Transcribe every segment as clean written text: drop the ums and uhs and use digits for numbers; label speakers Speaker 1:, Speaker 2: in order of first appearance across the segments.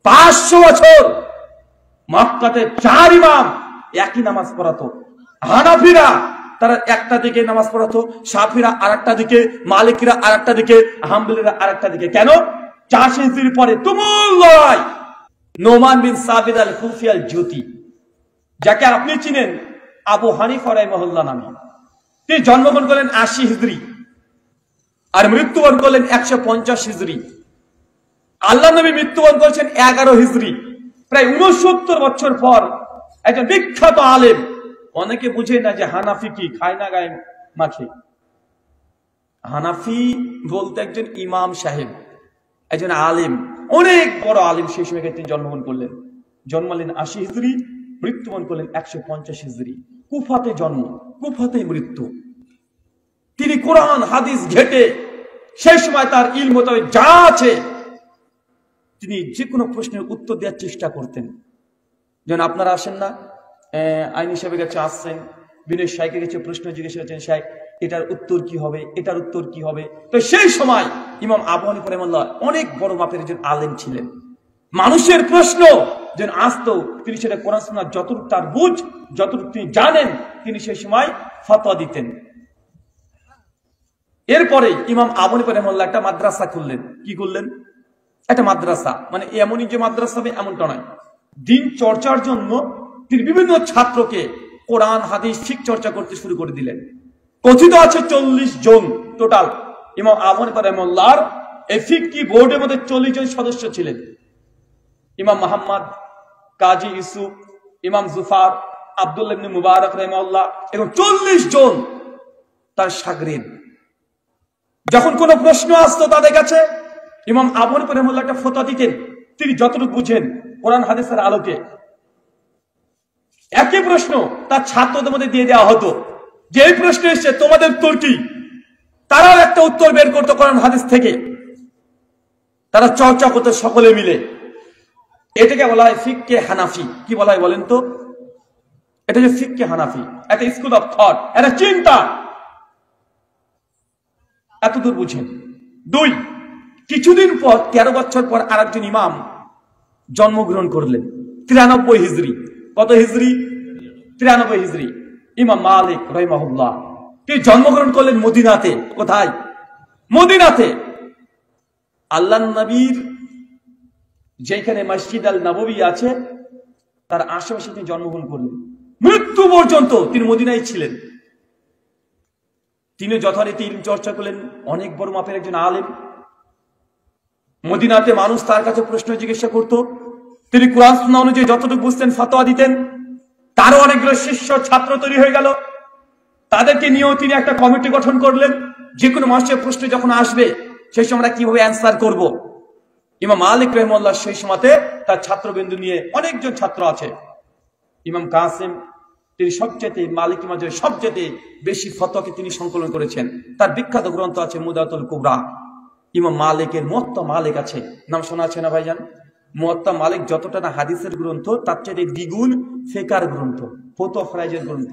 Speaker 1: 500 বছর মক্কাতে 4 ইমাম একই নামাজ পড়াতো। হানাফিরা তারা একটা দিকে নামাজ পড়াতো, শাফিরা আরেকটা দিকে, মালিকিরা আরেকটা দিকে, হাম্বলিরা আরেকটা দিকে। কেন? 400 হিজরির পরে তুমুল লড়াই। নোমান বিন সাবিত আল কুফি আল জ্যোতি, যাকে আপনি চিনেন আবু হানিফা রাহিমাহুল্লাহ নামে, তিনি জন্মগ্রহণ করলেন 80 হিজরি আর মৃত্যুবরণ করলেন 150 হিজরি। আল্লাহ নবী মৃত্যুবরণ করেছেন 11 হিজরি, প্রায় 69 বছর পর। একজন বিখ্যাত আলেম, অনেকে বুঝে না যে হানাফি কি, খায় না গায়ে মাখে। হানাফি বলতে একজন ইমাম সাহেব, একজন আলেম, অনেক বড় আলেম। সেই সময় তিনি জন্মগ্রহণ করলেন, জন্মালেন 80 হিজরি, মৃত্যুবরণ করলেন 150 হিজরি। কুফাতে জন্ম, কুফাতে মৃত্যু। তিনি কোরআন হাদিস ঘেটে সেই সময় তার ইলম মোতাবেক যা আছে তিনি যে কোনো প্রশ্নের উত্তর দেওয়ার চেষ্টা করতেন। যেমন আপনারা আসেন না, আইন হিসেবে গেছে, আসছেন, বিনয় সাহেবকে গেছে, প্রশ্ন জিজ্ঞেস করেছেন, সাহেব এটার উত্তর কি হবে, এটার উত্তর কি হবে। তো সেই সময় ইমাম আবু হানিফা রাহিমাহুল্লাহ অনেক বড় মাপের একজন আলেম ছিলেন। মানুষের প্রশ্ন যেন আসতো, তিনি সেটা কোরআন সুন্নাহ যতটুকু তার বুঝ, যতটুকু তিনি জানেন, তিনি সেই সময় ফতোয়া দিতেন। এরপরে ইমাম আবু হানিফা রাহিমাহুল্লাহ একটা মাদ্রাসা খুললেন। কি করলেন? একটা মাদ্রাসা, মানে এমনই যে মাদ্রাসা হবে এমনটা নয়, দিন চর্চার জন্য তিনি বিভিন্ন ছাত্রকে কোরআন হাদিস ফিক চর্চা করতে শুরু করে দিলেন। কথিত আছে 40 জন টোটাল ইমাম আবু হানিফা রাহিমাহুল্লাহর এই ফিকহি বোর্ডের মধ্যে 40 জন সদস্য ছিলেন। ইমাম মুহাম্মদ, কাজী ইউসুফ, ইমাম জুফার, আব্দুল্লাহ ইবনে মুবারক রাহিমাহুল্লাহ এবং 40 জন তার শাগরিদ। যখন কোনো প্রশ্ন আসতো তাদের কাছে, ইমাম আবু হানিফা রাহিমাহুল্লাহ একটা ফতোয়া দিতেন, তিনি যতটুকু বুঝেন কোরআন হাদিসের আলোকে। একই প্রশ্ন তার ছাত্রদের মধ্যে দিয়ে দেওয়া হতো, যে এই প্রশ্ন এসছে তোমাদের উত্তর কি। তারাও একটা উত্তর বের করতো কোরআন হাদিস থেকে, তারা চর্চা করতো সকলে মিলে। এটাকে বলা হয় ফিকহে হানাফি। কি বলা হয় বলেন তো? এটা যে ফিকহে হানাফি, একটা স্কুল অফ থট, একটা চিন্তা। এতদূর বুঝেন। 2, কিছুদিন পর 13 বছর পর আরেকজন ইমাম জন্মগ্রহণ করলেন 93 হিজরি। কত হিজরি? 93 হিজরি। ইমাম মালিক রাহিমাহুল্লাহ, তিনি জন্মগ্রহণ করলেন মদিনাতে। কোথায়? মদিনাতে। আল্লাহর নবীর যেখানে মসজিদ আল নববী আছে তার আশেপাশে তিনি জন্মগ্রহণ করলেন। মৃত্যু পর্যন্ত তিনি মদিনায় ছিলেন। তিনি যথারীতি ইলম চর্চা করলেন, অনেক বড় মাপের একজন আলেম। মদিনাতে মানুষ তার কাছে প্রশ্ন জিজ্ঞাসা করত, তিনি কোরআন সুন্নাহ অনুযায়ী যতটুকু বুঝতেন ফতোয়া দিতেন। তারও অনেকগুলো শিষ্য ছাত্র তৈরি হয়ে গেল। তাদেরকে নিয়েও তিনি একটা কমিটি গঠন করলেন, যে কোনো মানুষের প্রশ্ন যখন আসবে সেই সময় আমরা কিভাবে অ্যান্সার করব। ইমাম মালিক রাহিমাহুল্লাহ সেই সময়তে তার ছাত্রবৃন্দ নিয়ে, অনেকজন ছাত্র আছে, ইমাম কাসিম, তিনি সবচেয়ে মালিকি মাযহাবের সবচেয়ে বেশি ফতোয়াকে তিনি সংকলন করেছেন। তার বিখ্যাত গ্রন্থ আছে মুদাতুল কুবরা। ইমাম মালিকের মুওয়াত্তা মালিক আছে, নাম শোনা আছে না ভাইজান? মুওয়াত্তা মালিক যতটা না হাদিসের গ্রন্থ, তার চেয়ে দ্বিগুণ ফিকহের গ্রন্থ, ফতোয়া ফরাইজের গ্রন্থ।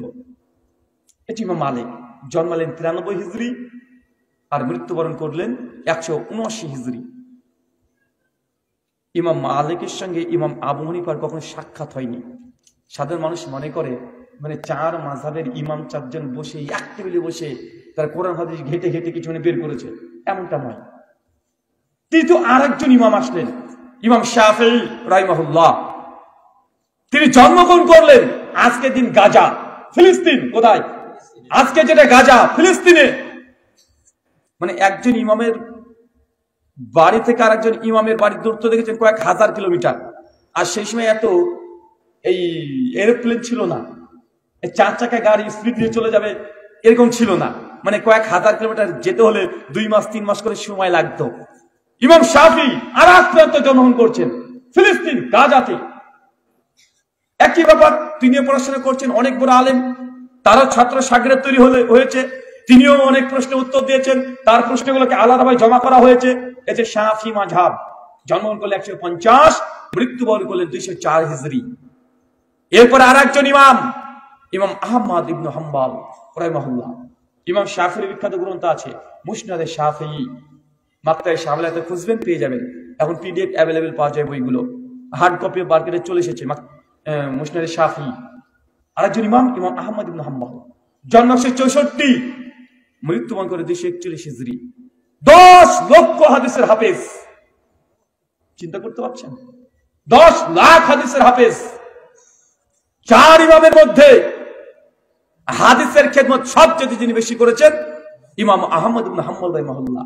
Speaker 1: এটি ইমাম মালিক জন্মালেন 93 হিজরি আর মৃত্যুবরণ করলেন 179 হিজরি। ইমাম মালিকের সঙ্গে ইমাম আবু হানিফার কখনো সাক্ষাৎ হয়নি। সাধারণ মানুষ মনে করে মানে 4 মাযহাবের ইমাম 4 জন বসে এক টেবিলে বসে তার কোরআন হাদিস ঘেটে ঘেটে কিছু বের করেছে, এমনটা নয়। কিন্তু আরেকজন ইমাম আসলেন, ইমাম শাফিঈ রাহিমাহুল্লাহ। তিনি জন্মগ্রহণ করলেন আজকের দিন গাজা, ফিলিস্তিন। কোথায়? আজকে যেটা গাজা, ফিলিস্তিনে। মানে একজন ইমামের বাড়ি থেকে আরেকজন ইমামের বাড়ির দূরত্ব দেখেছেন কয়েক হাজার কিলোমিটার। আর সেই সময় এত এই এরোপ্লেন ছিল না, 4 চাকায় গাড়ি স্পিড দিয়ে চলে যাবে এরকম ছিল না। মানে কয়েক হাজার কিলোমিটার যেতে হলে 2 মাস 3 মাস করে সময় লাগতো। ইমাম শাফিঈ আর এক প্রান্তে জন্মগ্রহণ করছেন, ফিলিস্তিন গাজাতে। একই ব্যাপার, তিনিও পড়াশোনা করছেন, অনেক বড় আলেম। তারও ছাত্র শাগরেদ তৈরি হয়েছে। তিনিও অনেক প্রশ্নের উত্তর দিয়েছেন, তার প্রশ্নগুলোকে আলাদাভাবে জমা করা হয়েছে। এই যে শাফিঈ মাযহাব, জন্মগ্রহণ করলেন 150, মৃত্যুবরণ করলেন 204 হিজরি। এরপর আর একজন ইমাম, ইমাম আহমদ ইবনে হাম্বল রাহিমাহুল্লাহ। ইমাম শাফিঈর বিখ্যাত গ্রন্থ আছে মুসনাদে শাফিঈ। মাকতায়ে শামিলাতে খুঁজবেন পেয়ে যাবেন, এখন পিডিএফ অ্যাভেলেবেল পাওয়া যায় বইগুলো। হার্ড কপি মার্কেটে চলে এসেছে, মুসনাদে শাফি। আরেকজন ইমাম, ইমাম আহমদ ইবনে হাম্বল, জন্ম 164, মৃত্যুবরণ করে 241 হিজরি। 10 লক্ষ হাদিসের হাফেজ। চিন্তা করতে পারছেন? 10 লাখ হাদিসের হাফেজ। 4 ইমামের মধ্যে হাদিসের খেদমত সবচেয়ে যিনি বেশি করেছেন ইমাম আহমদ ইবনে হাম্বল রাহিমাহুল্লাহ।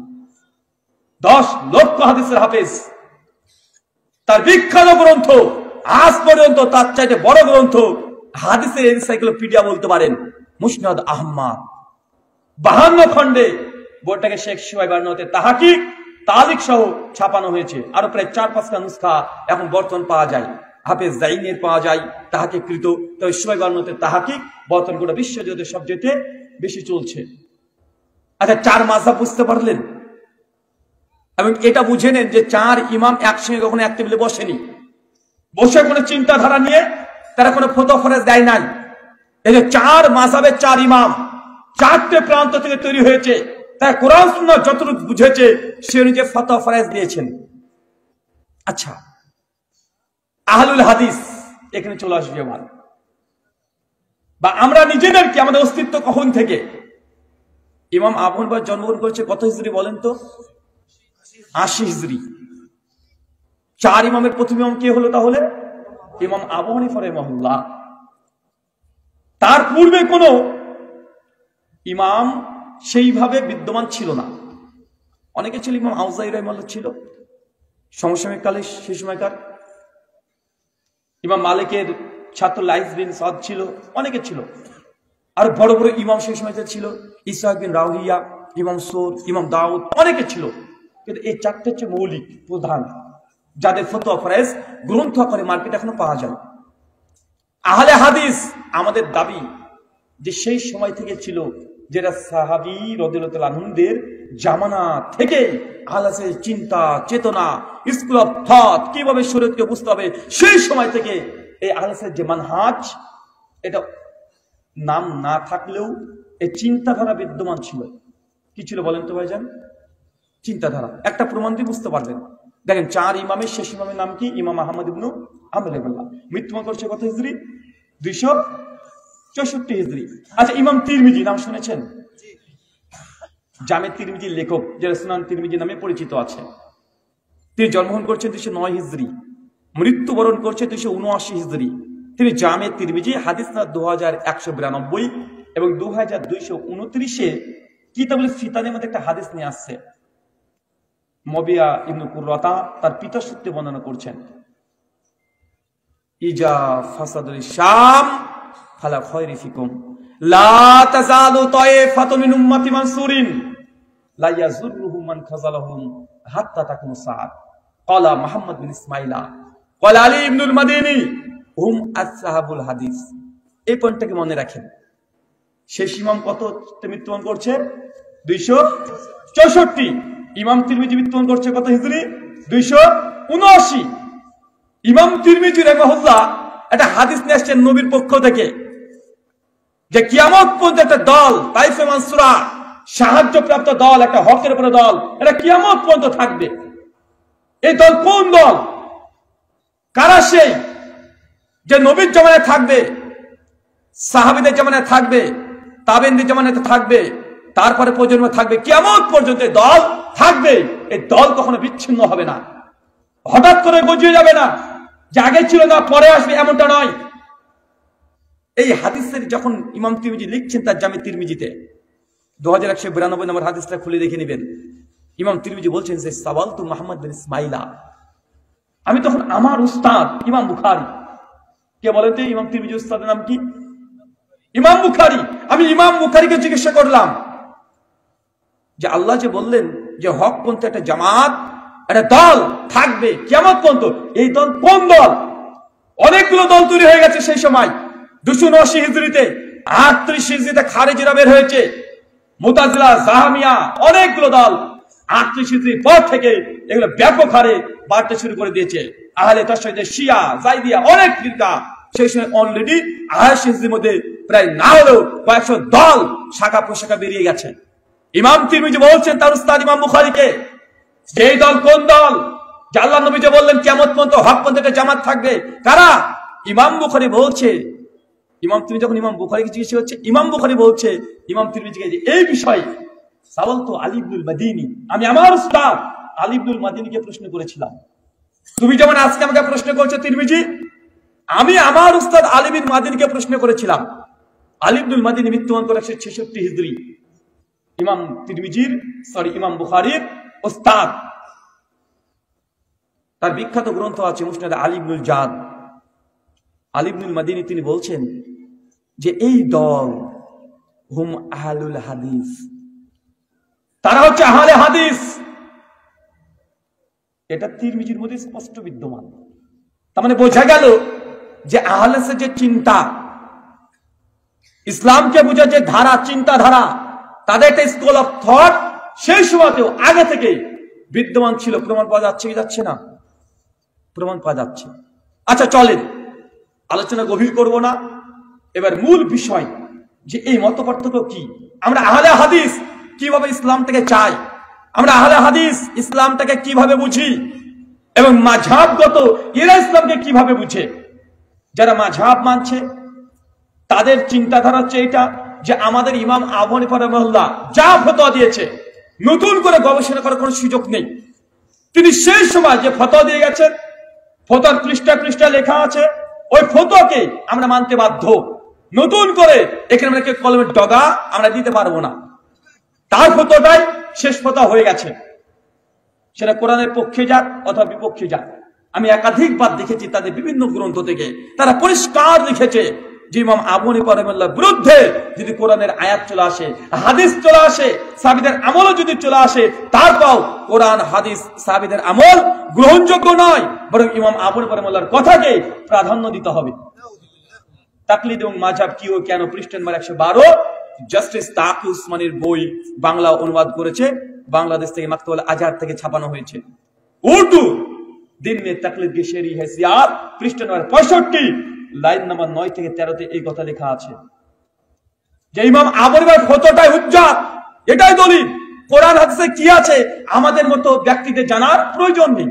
Speaker 1: 10 লক্ষ হাদিসের হাফেজ। তার বিখ্যাত গ্রন্থ, আজ পর্যন্ত তার চাইতে বড় গ্রন্থ হাদিসের এনসাইক্লোপিডিয়া বলতে পারেন, মুসনাদ আহমদ। 52 খণ্ডে বইটাকে শেখ সুহাইব বার্নতে তাহাকিক তালিক সহ ছাপানো হয়েছে। আরো প্রায় 4-5টা নুসখা এখন বর্তমান পাওয়া যায়। হাফেজ জাইনের পাওয়া যায় তাহাকিক কৃত, তবে সুহাইব বার্নতে তাহাকিক বর্তমান গোটা বিশ্বজুড়ে সবচেয়ে বেশি চলছে। আচ্ছা, 4 মাযহাব বুঝতে পারলেন? এবং এটা বুঝে নেন যে 4 ইমাম একসঙ্গে কখনো এক টেবিলে বসেনি, বসে কোনো চিন্তাধারা নিয়ে তারা কোনো ফতোয়া ফরজ দেয় নাই। এই যে 4 মাযহাবের 4 ইমাম 4টে প্রান্ত থেকে তৈরি হয়েছে, তারা কোরআন সুন্নাহ যতটুকু বুঝেছে সে অনুযায়ী ফতোয়া ফরজ দিয়েছেন। আচ্ছা, আহলুল হাদিস এখানে চলে আসবে এবার, বা আমরা নিজেদেরকে, আমাদের অস্তিত্ব কখন থেকে? ইমাম আবু হানিফা জন্মগ্রহণ করেছে কত হিজরি বলেন তো? 80 হিজরি। 4 ইমামের প্রথম ইমাম কে হলো তাহলে? ইমাম আবু হানিফা রাহিমাহুল্লাহ। তার পূর্বে কোন ইমাম সেইভাবে বিদ্যমান ছিল না। অনেকে ছিল, ইমাম আউজাই রাহিমাহুল্লাহ ছিল সমসাময়িক কালে, সেই সময়কার। ইমাম মালিকের ছাত্র লাইস বিন সাদ ছিল, অনেকে ছিল। আর বড় বড় ইমাম সেই সময়তে ছিল, ইসহাক বিন রাহুইয়া, ইমাম সৌর, ইমাম দাউদ, অনেকে ছিল। কিন্তু এই 4টে হচ্ছে মৌলিক প্রধান, যাদের ফতোয়া ফরজ গ্রন্থ আকারে মার্কেটে এখনো পাওয়া যায়। আহলে হাদিস আমাদের দাবি যে সেই সময় থেকে ছিল, যেটা সাহাবী রাদিয়াল্লাহু তাআলা আনহুদের জামানা থেকে আহলে হাদিসের চিন্তা চেতনা, স্কুল অফ থট, কিভাবে শরীয়তকে বুঝতে হবে, সেই সময় থেকে এই আহলে হাদিসের যে মানহাজ, এটা নাম না থাকলেও এই চিন্তাধারা বিদ্যমান ছিল। কি ছিল বলেন তো ভাইজান? চিন্তাধারা। একটা প্রমাণ দিয়ে বুঝতে পারবেন। দেখেন, 4 ইমামের শেষ ইমামের নাম কি? ইমাম আহমদ ইবনে হাম্বল রাহিমাহুল্লাহ। মৃত্যুবরণ করছে কত হিজরি? 264 হিজরি। আচ্ছা, ইমাম তিরমিজি নাম শুনেছেন? জামে তিরমিজির লেখক, যারা সুনান তিরমিজি নামে পরিচিত আছে। তিনি জন্মগ্রহণ করছেন 209 হিজরি, মৃত্যুবরণ করছে 279 হিজরি। তিনি জামে তিরমিজি হাদিস না 2192 এবং 2229-এ কিতাবুল ফিতানের মধ্যে একটা হাদিস নিয়ে আসছে। মুবিয়া ইবনে কুররাতা তার পিতার সূত্রে বর্ণনা করছেন, ইজা ফাসাদুল শাম ফালা খায়রি ফিকুম লা তাযালু তায়ফাতুন মিন উম্মতি মানসুরিন লা ইয়াযুররুহুম মান খাযালাহুম হাত্তা তাকুমু সাআত। ক্বালা মুহাম্মদ বিন ইসমাঈলা ক্বালা আলী ইবনুল মাদিনী হুম আসহাবুল হাদিস। এই পয়েন্টটাকে মনে রাখেন। শেষ ইমাম কত মৃত্যুবরণ করছে? 264। ইমাম তিরমিজি মৃত্যুবরণ করছে কত হিজরি? 279। ইমাম তিরমিজি রাহিমাহুল্লাহ একটা হাদিস নিয়ে আসছেন নবীর পক্ষ থেকে, যে কিয়ামত পর্যন্ত একটা দল, তাইফে মানসুরা, সাহায্যপ্রাপ্ত দল, একটা হকের উপরে দল, এটা কিয়ামত পর্যন্ত থাকবে। এই দল কোন দল? কারা সেই? যে নবীর জামানায় থাকবে, সাহাবীদের জামানায় থাকবে, তাবেঈনদের জামানায় থাকবে, তারপরে প্রজন্ম থাকবে, কিয়ামত পর্যন্ত দল থাকবে। এই দল কখনো বিচ্ছিন্ন হবে না, হঠাৎ করে গজিয়ে যাবে না, যে আগে ছিল না পরে আসবে, এমনটা নয়। এই হাদিসের যখন ইমাম তিরমিজি লিখছেন তার জামে তিরমিজিতে 2192 নম্বর হাদিসটা খুলে দেখে নেবেন। ইমাম তিরমিজি বলছেন যে সাওয়ালতু মুহাম্মদ বিন ইসমাঈলা, আমি তখন আমার উস্তাদ ইমাম বুখারী, কে বলেন তো ইমাম তিরমিজি উস্তাদের নাম কি? ইমাম বুখারী। আমি ইমাম বুখারীকে জিজ্ঞাসা করলাম যে আল্লাহ যে বললেন যে হক পন্থী একটা জামাত, একটা দল থাকবে কিয়ামত পর্যন্ত, এই দল কোন দল? অনেকগুলো দল তৈরি হয়ে গেছে সেই সময়। 279 হিজরিতে, 38 হিজরিতে খারিজিরা বের হয়েছে, মুতাজিলা, জাহামিয়া, অনেকগুলো দল। 38 হিজরির পর থেকে এগুলো ব্যাপক হারে বাড়তে শুরু করে দিয়েছে। আহলে তাশাইয়ুদ, শিয়া, জাইদিয়া, অনেক ফিরকা। সেই সময় অলরেডি 28 হিজরির মধ্যে প্রায় না হলেও কয়েকশো দল, শাখা প্রশাখা বেরিয়ে গেছে। ইমাম তিরমিজি বলছেন তার উস্তাদ ইমাম বুখারীকে, যে দল কোন দল? যে আল্লাহ নবী যে বললেন কিয়ামত পর্যন্ত হক পর্যন্ত একটা জামাত থাকবে, কারা? ইমাম বুখারী বলছে, তুমি যখন ইমাম বুখারীকে জিজ্ঞেস হচ্ছে, ইমাম বুখারী বলছে ইমাম তিরমিজিকে যে এই বিষয়ে সাওয়ালতু আলী ইবনুল মাদিনী, আমি আমার উস্তাদ আলী ইবনুল মাদিনীকে প্রশ্ন করেছিলাম। তুমি যেমন আজকে আমাকে প্রশ্ন করছো তিরমিজি, আমি আমার উস্তাদ আলী বিন মাদিনীকে প্রশ্ন করেছিলাম। আলী ইবনুল মাদিনী মৃত্যুবরণ করে 166 হিজরি, ইমাম তিরমিজির ইমাম বুখারীর উস্তাদ। তার বিখ্যাত গ্রন্থ আছে মুসনাদ আলী ইবনুল জাদ। আলী ইবনুল মাদিনী তিনি বলছেন যে এই দল হুম আহলুল হাদিস, তারা হচ্ছে আহলে হাদিস। এটা তিরমিজির মধ্যে স্পষ্ট বিদ্যমান। তার মানে বোঝা গেল যে আহলেসের যে চিন্তা, ইসলামকে বুঝে যে ধারা, চিন্তাধারা, তাদের একটা স্কুল অফ থট সেই সময়তেও আগে থেকে বিদ্যমান ছিল। প্রমাণ পাওয়া যাচ্ছে কি যাচ্ছে না? প্রমাণ পাওয়া যাচ্ছে। আচ্ছা চলেন, আলোচনা গভীর করব না, এবার মূল বিষয় যে এই মত পার্থক্য কি, আমরা আহলে হাদিস কিভাবে ইসলাম থেকে চাই, আমরা আহলে হাদিস ইসলামটাকে কিভাবে বুঝি, এবং মাযহাবগত এরা ইসলামকে কিভাবে বুঝে। যারা মাযহাব মানছে তাদের চিন্তাধারা হচ্ছে এটা যে আমাদের ইমাম আবু হানিফা রাহিমাহুল্লাহ যা ফতোয়া দিয়েছে নতুন করে গবেষণা করার কোনো সুযোগ নেই। তিনি সেই সময় যে ফতোয়া দিয়ে গেছেন, ফতোয়ার পৃষ্ঠা লেখা আছে, ওই ফতোয়াকে আমরা মানতে বাধ্য। নতুন করে এখানে আমরা কলমের ডগা আমরা দিতে পারবো না। তার ফতোয়াটাই শেষ ফতোয়া হয়ে গেছে, সেটা কোরআনের পক্ষে যাক অথবা বিপক্ষে যাক। আমি একাধিকবার দেখেছি তাদের বিভিন্ন গ্রন্থ থেকে তারা পরিষ্কার লিখেছে যে ইমাম আবু হানিফা রাহিমাহুল্লাহর বিরুদ্ধে যদি কোরআনের আয়াত চলে আসে, হাদিস চলে আসে, সাহাবীদের আমলও যদি চলে আসে, তারপর কোরআন হাদিস সাহাবীদের আমল গ্রহণযোগ্য নয়, বরং ইমাম আবু হানিফা রাহিমাহুল্লাহর কথাকে প্রাধান্য দিতে হবে। তাকলিদ এবং মাযহাব কি ও কেন, পৃষ্ঠা নম্বর 112, জাস্টিস তাকি উসমানীর বই বাংলা অনুবাদ করেছে, বাংলাদেশ থেকে মাকতুবুল আজহার থেকে ছাপানো হয়েছে। উর্দু দিন মে তাকলিদ কি শেরি हैसियत, পৃষ্ঠা নম্বর 65, লাইন নাম্বার 9 থেকে 13 এই কথা লেখা আছে যে ইমাম আবু হানিফার ফতোয়াটাই হুজ্জাত, এটাই দলিল। কোরআন হাদিসে কি আছে আমাদের মতো ব্যক্তিদের জানার প্রয়োজন নেই।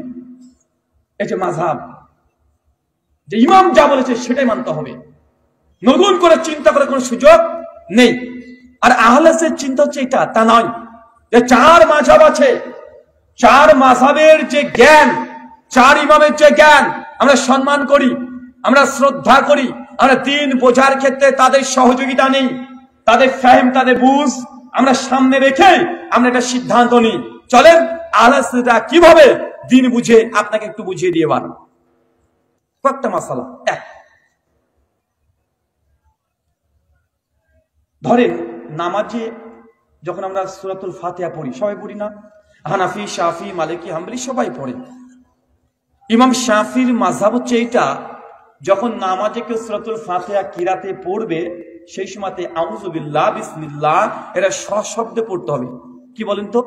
Speaker 1: এই যে মাযহাব, যে ইমাম যা বলেছে সেটাই মানতে হবে, নতুন করে চিন্তা করার কোনো সুযোগ নেই। আর আহলেসের চিন্তা হচ্ছে এটা, তা নয় যে চার মাযহাব আছে, চার মাযহাবের যে জ্ঞান, চার ইমামের যে জ্ঞান আমরা সম্মান করি, আমরা শ্রদ্ধা করি, আমরা দিন বোঝার ক্ষেত্রে তাদের সহযোগিতা নেই, তাদের ফাহম, তাদের বুঝ আমরা সামনে রেখে আমরা একটা সিদ্ধান্ত নিই। চলেন আহলেসরা কিভাবে দিন বুঝে আপনাকে একটু বুঝিয়ে দিয়ে বার কয়েকটা মাসালা। এক, ধরেন নামাজে যখন আমরা সূরাতুল ফাতিহা পড়ি, সবাই পড়ি না? হানাফি, শাফি, মালিকি, হাম্বলি সবাই পড়ে। ইমাম শাফির মাযহাব হচ্ছে এইটা, যখন নামাজে কেউ সূরাতুল ফাতিহা কিরাতে পড়বে সেই সময়তে আউযু বিল্লাহ, বিসমিল্লাহ এরা সশব্দে পড়তে হবে। কি বলেন তো?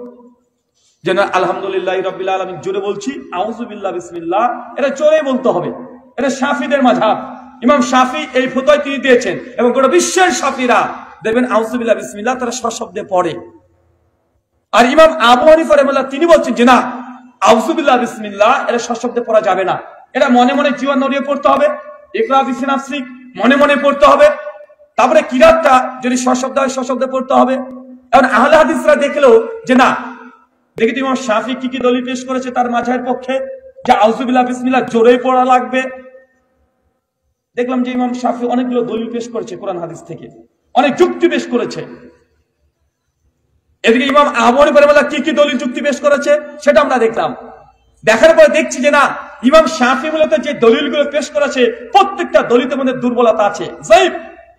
Speaker 1: যেন আলহামদুলিল্লাহি রাব্বিল আলামিন জোরে বলছি, আউযু বিল্লাহ, বিসমিল্লাহ এটা জোরে বলতে হবে। এটা শাফিদের মাযহাব। ইমাম শাফি এই ফতোয়া তিনি দিয়েছেন, এবং গোটা বিশ্বের শাফিরা দেখবেন আউযু বিল্লাহ, বিসমিল্লাহ তারা সশব্দে পড়ে। আর ইমাম আবু হানিফা রাহিমাহুল্লাহ তিনি বলছেন যে না, আউযু বিল্লাহ, বিসমিল্লাহ এটা সশব্দে পড়া যাবে না, এটা মনে মনে জীবন নড়িয়ে পড়তে হবে। ইকরা বিসমি নাফসিক মনে মনে পড়তে হবে। তারপরে কিরাতটা যদি সশব্দ হয় সশব্দে পড়তে হবে। এখন আহলে হাদিসরা দেখলো যে না, দেখি তো ইমাম শাফি কি কি দলিল পেশ করেছে তার মাযহাবের পক্ষে, যে আউযু বিল্লাহ, বিসমিল্লাহ জোরেই পড়া লাগবে। দেখলাম যে ইমাম শাফি অনেকগুলো দলিল পেশ করেছে কোরআন হাদিস থেকে, অনেক যুক্তি পেশ করেছে। এদিকে ইমাম আবু হানিফা রাহিমাহুল্লাহ কি কি দলিল যুক্তি পেশ করেছে সেটা আমরা দেখলাম। দেখার পরে দেখছি যে না, ইমাম শাফি মূলত যে দলিলগুলো পেশ করেছে প্রত্যেকটা দলিলের মধ্যে দুর্বলতা আছে, যায়িফ।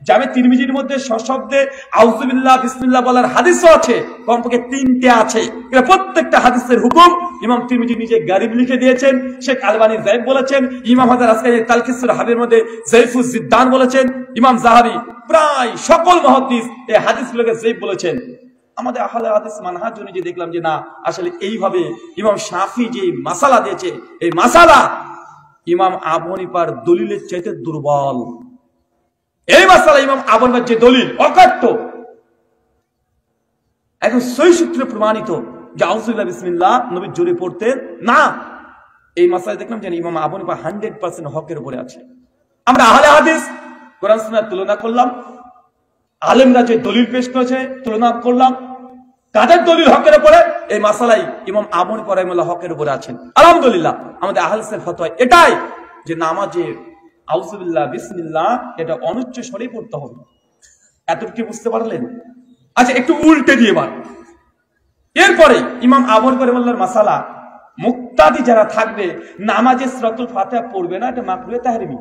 Speaker 1: জামে তিরমিজির মধ্যে সশব্দে আউযু বিল্লাহ, বিসমিল্লাহ বলার হাদিসও আছে, কমপক্ষে 3টে আছে। এটা প্রত্যেকটা হাদিসের হুকুম ইমাম তিরমিজি নিজে গারিব লিখে দিয়েছেন, শেখ আলবানী যায়িফ বলেছেন, ইমাম হাজার আসকারী তালখিসুল হাবির মধ্যে যায়িফুজ জিদ্দান বলেছেন, ইমাম যাহাবি প্রায় সকল মুহাদ্দিস এই হাদিসগুলোকে যায়িফ বলেছেন। আমাদের আহলে হাদিস মানহাজ অনুযায়ী দেখলাম যে না, আসলে এইভাবে ইমাম শাফি যে মাসালা দিয়েছে, এই মাসালা ইমাম আবু হানিফার দলিলের চাইতে দুর্বল। এই মাসালা ইমাম আবু হানিফার যে দলিল অকাট্য, এখন সহিহ সূত্রে প্রমাণিত যে আউযু বিল্লাহ, বিসমিল্লাহ নবী জোরে পড়তেন না, এই মাসালায় দেখলাম যে ইমাম আবু হানিফা 100% হকের উপরে আছে। আমরা আহলে হাদিস কোরআন সুন্নাহ তুলনা করলাম, আলেমরা যে দলিল পেশ করেছে তুলনা করলাম, কাদের দলিল হকের উপরে, এই মাসালাই ইমাম আবু হানিফা রাহিমাহুল্লাহ হকের উপরে আছেন। আলহামদুলিল্লাহ আমাদের আহলে হাদিসের ফতোয়া এটাই যে নামাজে আউযুবিল্লাহ বিসমিল্লাহ এটা অনুচ্চ স্বরে পড়তে হবে। এতটুকু বুঝতে পারলেন? আচ্ছা একটু উল্টে দিয়ে বার। এরপরে ইমাম আবু হানিফা রাহিমাহুল্লাহর মাসালা, মুক্তাদি যারা থাকবে নামাজে সূরাতুল ফাতিহা পড়বে না, এটা মাকরুহে তাহরিমি।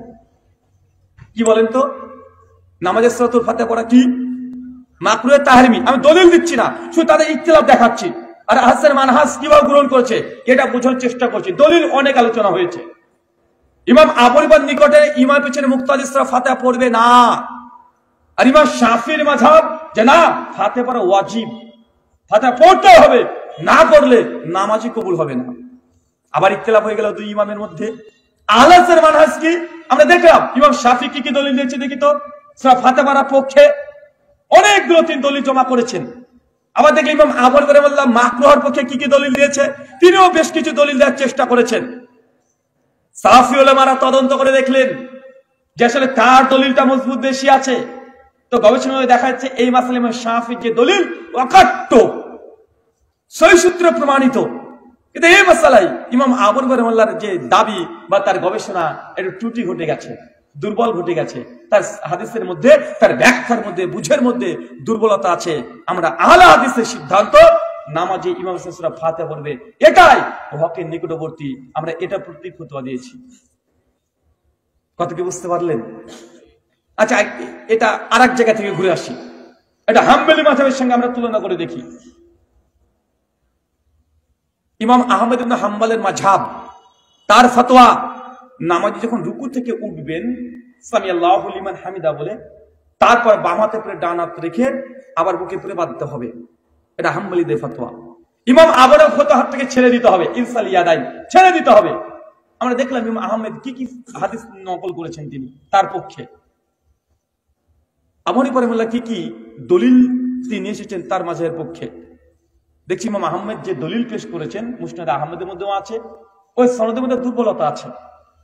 Speaker 1: কি বলেন তো? নামাজে সূরাতুল ফাতিহা পড়া কি মাকরুহে তাহরিমি। আমি দলিল দিচ্ছি না, শুধু তাদের ইখতিলাফ দেখাচ্ছি। আর হাসান মানহাজ কিভাবে গ্রহণ করেছে এটা বোঝার চেষ্টা করছি। দলিল অনেক আলোচনা হয়েছে। ইমাম আবু হানিফার নিকটে ইমামের পেছনে মুক্তাদি সূরা ফাতিহা পড়বে না। আর ইমাম শাফিঈর মাযহাব যে না, ফাতিহা পড়া ওয়াজিব, ফাতিহা পড়তে হবে, না পড়লে নামাজই কবুল হবে না। আবার ইখতিলাফ হয়ে গেল দুই ইমামের মধ্যে। আহলে হাদিসের মানহাজ কি আমরা দেখলাম। ইমাম শাফিঈ কি দলিল দিয়েছে দেখি তো? সূরা ফাতিহা পড়ার পক্ষে অনেকগুলো তিন দলিল জমা করেছেন। আবার দেখলাম ইমাম আবু হানিফা রাহিমাহুল্লাহ মাকরুহের পক্ষে কি দলিল দিয়েছে, তিনিও বেশ কিছু দলিল দেওয়ার চেষ্টা করেছেন। সালাফি উলামারা তদন্ত করে দেখলেন যে আসলে কার দলিলটা মজবুত বেশি আছে। তো গবেষণায় দেখা যাচ্ছে এই মাসালে ইমাম শাফিঈর যে দলিল অকাট্য, সহিহ সূত্রে প্রমাণিত। কিন্তু এই মাসালায় ইমাম আবু হানিফা রাহিমাহুল্লাহর যে দাবি বা তার গবেষণা একটু ত্রুটি ঘটে গেছে, দুর্বল ঘটে গেছে। তার হাদিসের মধ্যে, তার ব্যাখ্যার মধ্যে, বুঝের মধ্যে দুর্বলতা আছে। আমরা আহলে হাদিসের সিদ্ধান্ত নামাজে ইমাম সূরা ফাতিহা পড়বে, এটাই হকের নিকটবর্তী। আমরা এটা প্রতীক ফতোয়া দিয়েছি। কত কি বুঝতে পারলেন? আচ্ছা এটা আরেক জায়গা থেকে ঘুরে আসি। এটা হাম্বলি মাযহাবের সঙ্গে আমরা তুলনা করে দেখি। ইমাম আহমদ ইবনে হাম্বলের মাযহাব, তার ফতোয়া নামাজে যখন রুকু থেকে উঠবেন সামি আল্লাহু লিমান হামিদা বলে তারপর বাম হাতে পরে ডান হাত রেখে আবার বুকে পরে বাঁধতে হবে। এটা হাম্বলীদের ফতোয়া। ইমাম আবু হানিফার ফতোয়া হাত থেকে ছেড়ে দিতে হবে, ইরসাল ইয়াদাইন ছেড়ে দিতে হবে। আমরা দেখলাম ইমাম আহমেদ কি হাদিস নকল করেছেন তিনি তার পক্ষে। আবু হানিফা রাহিমাহুল্লাহ কি দলিল তিনি নিয়ে এসেছেন তার মাঝের পক্ষে। দেখছি ইমাম আহমেদ যে দলিল পেশ করেছেন মুসনাদ আহমেদের মধ্যেও আছে, ওই সনদের মধ্যে দুর্বলতা আছে।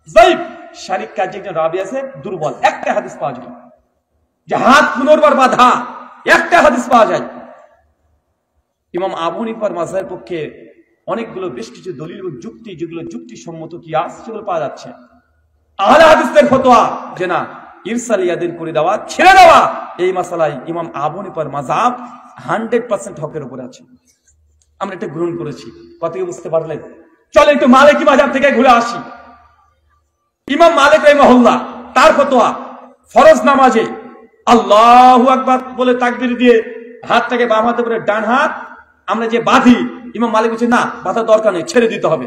Speaker 1: যায়িফ শারীক কাজে একজন রাবি আছে দুর্বল, একটা হাদিস পাওয়া যায় যে হাত পুনর্বার বাঁধা, একটা হাদিস পাওয়া যায়। ইমাম আবু হানিফার মাযহাবের পক্ষে অনেকগুলো বেশ কিছু দলিল এবং যুক্তি, যেগুলো যুক্তিসম্মত কিয়াস, সেগুলো পাওয়া যাচ্ছে। আহলে হাদিসদের ফতোয়া যে না, ইরসাল ইয়াদিন করে দেওয়া, ছেড়ে দেওয়া, এই মাসালায় ইমাম আবু হানিফার মাযহাব 100% হকের উপরে আছে। আমরা এটা গ্রহণ করেছি। কত কি বুঝতে পারলেন? চলে একটু মালিকি মাযহাব থেকে ঘুরে আসি। ইমাম মালিক রাহিমাহুল্লাহ তার ফতোয়া ফরজ নামাজে আল্লাহু আকবার বলে তাকবীর দিয়ে হাতটাকে বাম হাতে করে ডান হাত আমরা যে বাঁধি, ইমাম মালিক বলছে না, বাঁধার দরকার নেই, ছেড়ে দিতে হবে,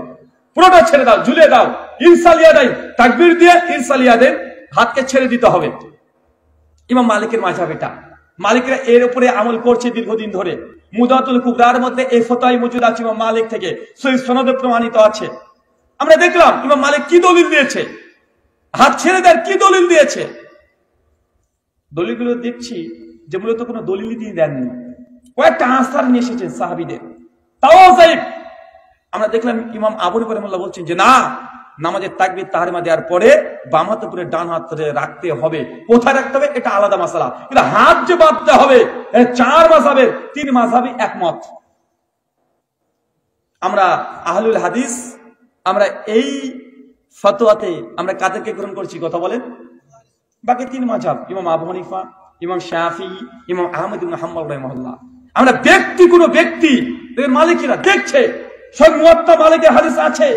Speaker 1: পুরোটা ছেড়ে দাও, ঝুলিয়ে দাও। ইরসাল ইয়াদাইন তাকবীর দিয়ে ইরসাল ইয়াদাইন হাতকে ছেড়ে দিতে হবে। ইমাম মালিকের মাযহাব এটা। মালিকরা এর উপরে আমল করছে দীর্ঘদিন ধরে। মুদাতুল কুবরার মধ্যে এই ফতোয়াই মজুদ আছে ইমাম মালিক থেকে, সহিহ সনদে প্রমাণিত আছে। আমরা দেখলাম ইমাম মালিক কি দলিল দিয়েছে, হাত ছেড়ে দেন কি দলিল দিয়েছে। দলিলগুলো দেখছি যে মূলত কোনো দলিলই দিয়ে দেননি, কয়েকটা আসার নিয়ে এসেছেন সাহাবীদের, তাও যায়িফ। আমরা দেখলাম ইমাম আবু হানিফা রাহিমাহুল্লাহ বলছেন যে না, নামাজের তাকবীর তাহরিমা দেওয়ার পরে বাম হাত উপরে ডান হাত রাখতে হবে। কোথায় রাখতে হবে এটা আলাদা মাসালা, কিন্তু হাত যে বাঁধতে হবে, চার মাযহাবের তিন মাযহাবই একমত। আমরা আহলুল হাদিস, আমরা এই ফতোয়াতে আমরা কাদেরকে গ্রহণ করছি কথা বলেন? বাকি তিন মাযহাব, ইমাম আবু হানিফা, ইমাম শাফিঈ, ইমাম আহমদ ইবনে হাম্বল রাহিমাহুল্লাহ। আমরা কোনো ব্যক্তি মালিকিরা দেখছে সব মুওয়াত্তা মালিকের হাদিস আছে,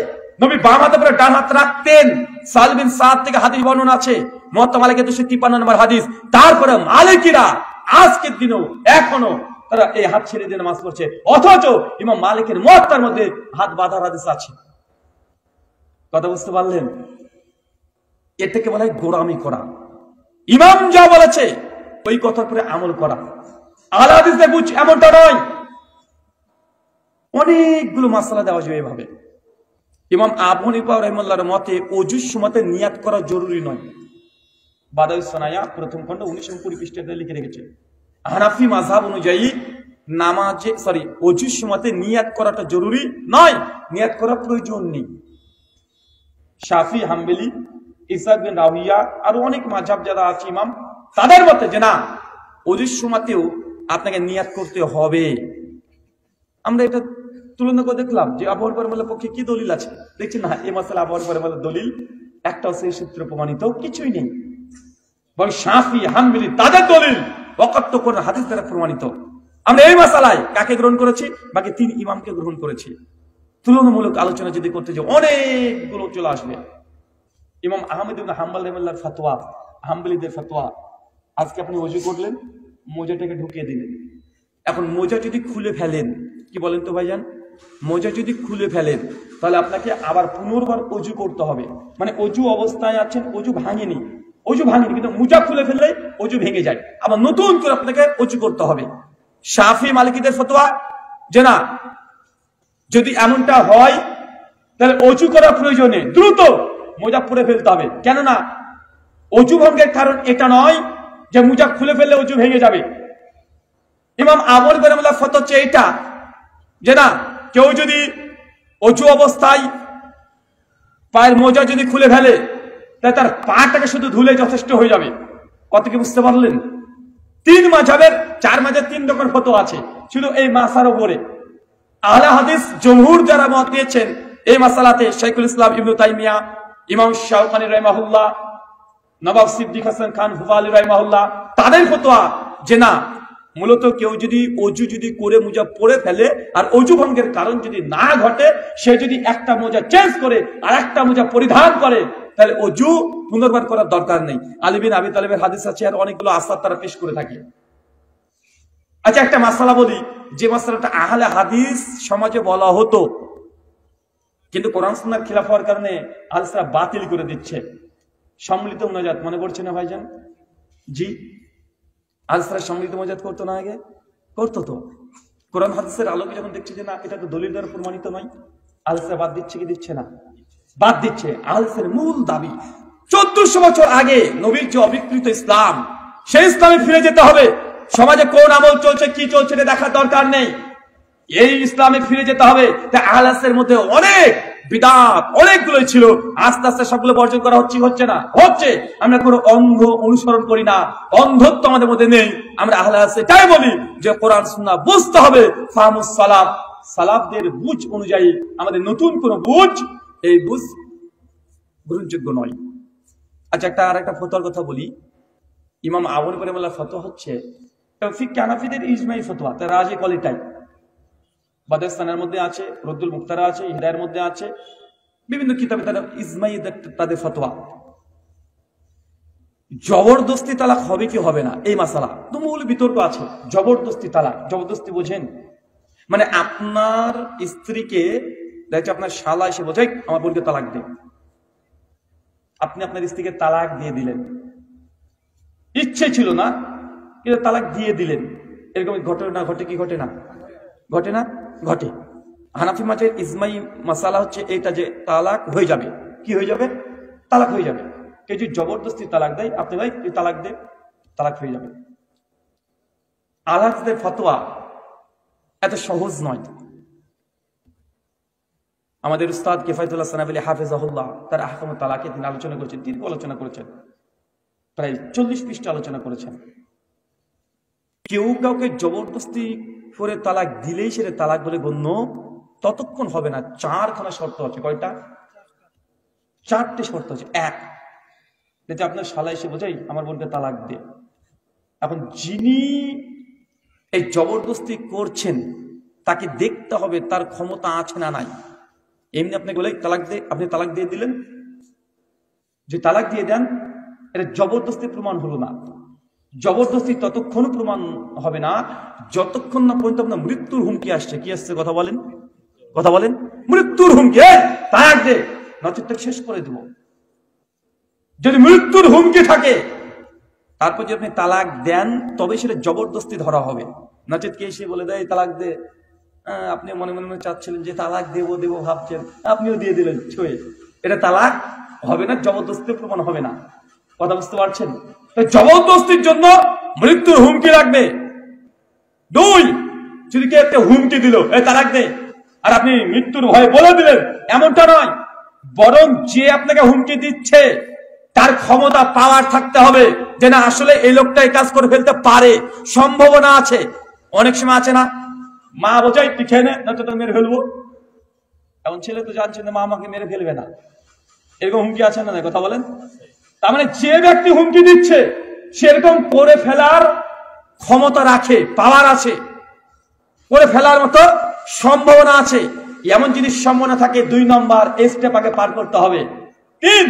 Speaker 1: নবী বাম হাতে পরে ডান হাত রাখতেন। সাল বিন সাদ থেকে হাদিস বর্ণনা আছে, মুওয়াত্তা মালিকের 253 নম্বর হাদিস। তারপরে মালিকিরা আজকের দিনেও এখনো তারা এই হাত ছেড়ে দিয়ে নামাজ পড়ছে, অথচ ইমাম মালিকের মুওয়াত্তার মধ্যে হাত বাঁধার হাদিস আছে। কথা বুঝতে পারলেন? এর থেকে বলা হয় গোলামি করা। ইমাম যা বলেছে ওই কথার পরে আমল করা। আহলে হাদিসদের বুঝ এমনটা নয়। অনেকগুলো মাসালা দেওয়া যায় এভাবে। ইমাম আবু হানিফা রাহিমাহুল্লাহর মতে ওযুর সময়তে নিয়াত করা জরুরি নয়। বাদাউস সানায়া প্রথম খণ্ড 1920 পৃষ্ঠাতে লিখে রেখেছে। হানাফি মাযহাব অনুযায়ী ওযুর সময়তে নিয়াত করাটা জরুরি নয়, নিয়াত করা প্রয়োজন নেই। শাফি, হাম্বলি, ইসহাক বিন রাহুইয়া আরো অনেক মাযহাব যারা আছে ইমাম, তাদের মতে যে না, ওযুর সময়তেও আপনাকে নিয়াত করতে হবে। আমরা এটা তুলনা করে দেখলাম যে আবু হানিফার মাযহাবের পক্ষে কি দলিল আছে, দেখছি না এই মাসালা আবু হানিফার মাযহাবের দলিল একটাও সেই সূত্রে প্রমাণিত কিছুই নেই। বরং শাফি, হাম্বলি তাদের দলিল ওয়াকাত কোরআন হাদিস দ্বারা প্রমাণিত। আমরা এই মাসালায় কাকে গ্রহণ করেছি? বাকি 3 ইমামকে গ্রহণ করেছি। তুলনামূলক আলোচনা যদি করতে যাই অনেকগুলো চলে আসবে। ইমাম আহমদ ইবনে হাম্বল রাহিমাহুল্লাহর ফতোয়া, হাম্বলীদের ফতোয়া, আজকে আপনি ওযু করলেন, মোজাটাকে ঢুকিয়ে দিলেন। এখন মোজা যদি খুলে ফেলেন, কি বলেন তো ভাইজান, মোজা যদি খুলে ফেলেন তাহলে আপনাকে আবার পুনর্বার ওযু করতে হবে। মানে ওযু অবস্থায় আছেন, ওযু ভাঙেনি কিন্তু মোজা খুলে ফেললে ওযু ভেঙে যায়, আবার নতুন করে আপনাকে ওযু করতে হবে। শাফি মালিকিদের ফতোয়া যে না, যদি এমনটা হয় তাহলে ওযু করার প্রয়োজনে দ্রুত মোজা পরে ফেলতে হবে। কেননা ওযু ভঙ্গের কারণ এটা নয় যে মোজা খুলে ফেললে ওযু ভেঙে যাবে। ইমাম আবু হানিফা রাহিমাহুল্লাহর ফতোয়া হচ্ছে এটা যে না, কেউ যদি ওযু অবস্থায় পায়ের মোজা যদি খুলে ফেলে তাহলে তার পাটাকে শুধু ধুলে যথেষ্ট হয়ে যাবে। কত কি বুঝতে পারলেন? 3 মাযহাবের 4 মাযহাব 3 রকমের ফতোয়া আছে শুধু এই মাসার উপরে। আহলে হাদিস জমহুর যারা মত দিয়েছেন এই মাসালাতে, শাইখুল ইসলাম ইবনে তাইমিয়া, ইমাম শাওকানি রাহিমাহুল্লাহ, নবাব সিদ্দিক হাসান খান হুফালি রাহিমাহুল্লাহ, তাদের ফতোয়া যে না, মূলত কেউ যদি ওযু যদি করে মোজা পরে ফেলে আর ওযু ভঙ্গের কারণ যদি না ঘটে, সে যদি একটা মোজা চেঞ্জ করে আর একটা মোজা পরিধান করে তাহলে ওযু পুনর্বার করার দরকার নেই। আলী বিন আবি তালেবের হাদিস আছে, আর অনেকগুলো আসার তারা পেশ করে থাকে। আচ্ছা, একটা মাসালা বলি, যে মাসালাটা আহলে হাদিস সমাজে বলা হতো কিন্তু কোরআন সুন্নাহর খিলাফ হওয়ার কারণে আলেমরা বাতিল করে দিচ্ছে, সম্মিলিত মুনাজাত। মনে পড়ছে না ভাইজান? জি, আলেমরা সম্মিলিত মুনাজাত করতো না, আগে করতো তো। কোরআন হাদিসের আলোকে যখন দেখছে যে না, এটা তো দলিল দ্বারা প্রমাণিত নয়, আলেমরা বাদ দিচ্ছে কি দিচ্ছে না? বাদ দিচ্ছে। আলেমদের মূল দাবি 1400 বছর আগে নবীর যে অবিকৃত ইসলাম, সেই ইসলামে ফিরে যেতে হবে। সমাজে কোন আমল চলছে, কি চলছে এটা দেখার দরকার নেই, এই ইসলামে ফিরে যেতে হবে। তাই আহলের মধ্যে অনেক বিদআত অনেকগুলোই ছিল, আস্তে আস্তে সবগুলো বর্জন করা হচ্ছে না হচ্ছে। আমরা কোনো অন্ধ অনুসরণ করি না, অন্ধত্ব আমাদের মধ্যে নেই। আমরা আহলে হাদিস তাই বলি যে কোরআন সুন্নাহ বুঝতে হবে, ফাহমুস সালাফ, সালাফদের বুঝ অনুযায়ী। আমাদের নতুন কোন বুঝ, এই বুঝ গ্রহণযোগ্য নয়। আচ্ছা, আরেকটা ফতোয়ার কথা বলি। ইমাম আবু হানিফা রাহিমাহুল্লাহর ফতোয়া হচ্ছে, ফিকহে হানাফিদের ইজমাই ফতোয়া, তার রাজি কোয়ালিটাই বাদাস্তানের মধ্যে আছে, রদ্দুল মুখতারা আছে, হিদায়ের মধ্যে আছে, বিভিন্ন কিতাবে তারা ইজমাই তাদের ফতোয়া। জবরদস্তি তালাক হবে কি হবে না এই মাসালা তো মূল বিতর্ক আছে। জবরদস্তি তালাক, জবরদস্তি বোঝেন মানে আপনার স্ত্রীকে দেখছে আপনার শালা এসে বোঝাই আমার বোনকে তালাক দে, আপনি আপনার স্ত্রীকে তালাক দিয়ে দিলেন, ইচ্ছে ছিল না কিন্তু তালাক দিয়ে দিলেন। এরকম ঘটে না ঘটে? কি ঘটে না? ঘটে না? ঘটে। হানাফি মাঝের ইজমাই মাসালা হচ্ছে এইটা যে তালাক হয়ে যাবে। কি হয়ে যাবে? তালাক হয়ে যাবে। কেউ যদি জবরদস্তি তালাক দেয়, আপনি ভাই তুই তালাক দে, তালাক হয়ে যাবে। আহলের ফতোয়া এত সহজ নয়। আমাদের উস্তাদ কিফায়াতুল্লাহ সানাবিলি হাফিজাহুল্লাহ তার আহকামুত তালাকে তিনি আলোচনা করেছেন, দীর্ঘ আলোচনা করেছেন, প্রায় 40 পৃষ্ঠা আলোচনা করেছেন। কেউ কাউকে জবরদস্তি করে তালাক দিলেই সেটা তালাক বলে গণ্য ততক্ষণ হবে না। 4খানা শর্ত আছে। কয়টা? 4টে শর্ত আছে। এক, যে আপনার শালা এসে বোঝাই আমার বোনকে তালাক দে। এখন যিনি এই জবরদস্তি করছেন তাকে দেখতে হবে তার ক্ষমতা আছে না নাই। এমনি আপনাকে বলে তালাক দে, আপনি তালাক দিয়ে দিলেন, যে তালাক দিয়ে দেন, এটা জবরদস্তি প্রমাণ হলো না। জবরদস্তি ততক্ষণ প্রমাণ হবে না যতক্ষণ না পর্যন্ত আপনার মৃত্যুর হুমকি আসছে। কি আসছে? কথা বলেন, কথা বলেন। মৃত্যুর হুমকি, তালাক দে, নচেৎ তাকে শেষ করে দেব। যদি মৃত্যুর হুমকি থাকে তারপর যদি আপনি তালাক দেন তবে সেটা জবরদস্তি ধরা হবে। নচেৎ কে এসে বলে দেয় তালাক দে, আপনি মনে মনে চাচ্ছিলেন যে তালাক দেবো দেবো ভাবছেন, আপনিও দিয়ে দিলেন ছুঁয়ে, এটা তালাক হবে না, জবরদস্তি প্রমাণ হবে না। কথা বুঝতে পারছেন? জবরদস্তির জন্য মৃত্যুর হুমকি লাগবে। 2, যদি কে একটা হুমকি দিল এই তালাক দে আর আপনি মৃত্যুর ভয়ে বলে দিলেন, এমনটা নয়। বরং যে আপনাকে হুমকি দিচ্ছে তার ক্ষমতা পাওয়ার থাকতে হবে যে না আসলে এই লোকটা এই কাজ করে ফেলতে পারে, সম্ভাবনা আছে। অনেক সময় আছে না, মা বোঝাই তুই খেয়ে নে না তো মেরে ফেলবো, এমন ছেলে তো জানছেন মা আমাকে মেরে ফেলবে না, এরকম হুমকি আছে না? কথা বলেন। তার মানে যে ব্যক্তি হুমকি দিচ্ছে সেরকম করে ফেলার ক্ষমতা রাখে, পাওয়ার আছে, করে ফেলার মতো সম্ভাবনা আছে। এমন জিনিস সম্ভাবনা থাকে 2 নম্বর স্টেপ আগে পার করতে হবে। 3,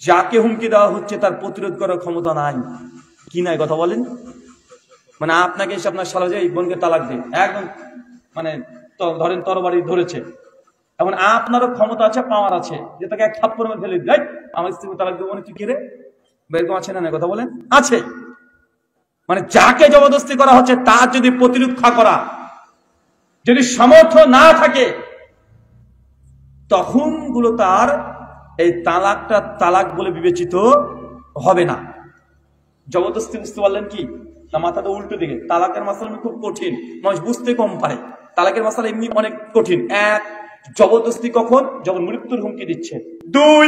Speaker 1: যাকে হুমকি দেওয়া হচ্ছে তার প্রতিরোধ করার ক্ষমতা নাই। কি নাই? কথা বলেন। মানে আপনাকে এসে আপনার শালা যে বোনকে তালাক দে, একদম মানে ধরেন তরবারি ধরেছে, এখন আপনারও ক্ষমতা আছে, পাওয়ার আছে যে তাকে এক থাপ্পড় মেরে ফেলে দেয়, আমার স্ত্রীকে তালাক দেবো, তুই কি রে? এরকম আছে না? কথা বলেন। আছে। মানে যাকে জবরদস্তি করা হচ্ছে তার যদি প্রতিরক্ষা করা যদি সামর্থ্য না থাকে, তখন গুলো তার এই তালাকটা তালাক বলে বিবেচিত হবে না। জবরদস্তি বুঝতে পারলেন কি না? মাথাটা উল্টো দিকে। তালাকের মাসালা খুব কঠিন, মানুষ বুঝতে কম পারে। তালাকের মাসালা এমনি অনেক কঠিন। 1, জবরদস্তি কখন? যখন মৃত্যুর হুমকি দিচ্ছে। 2,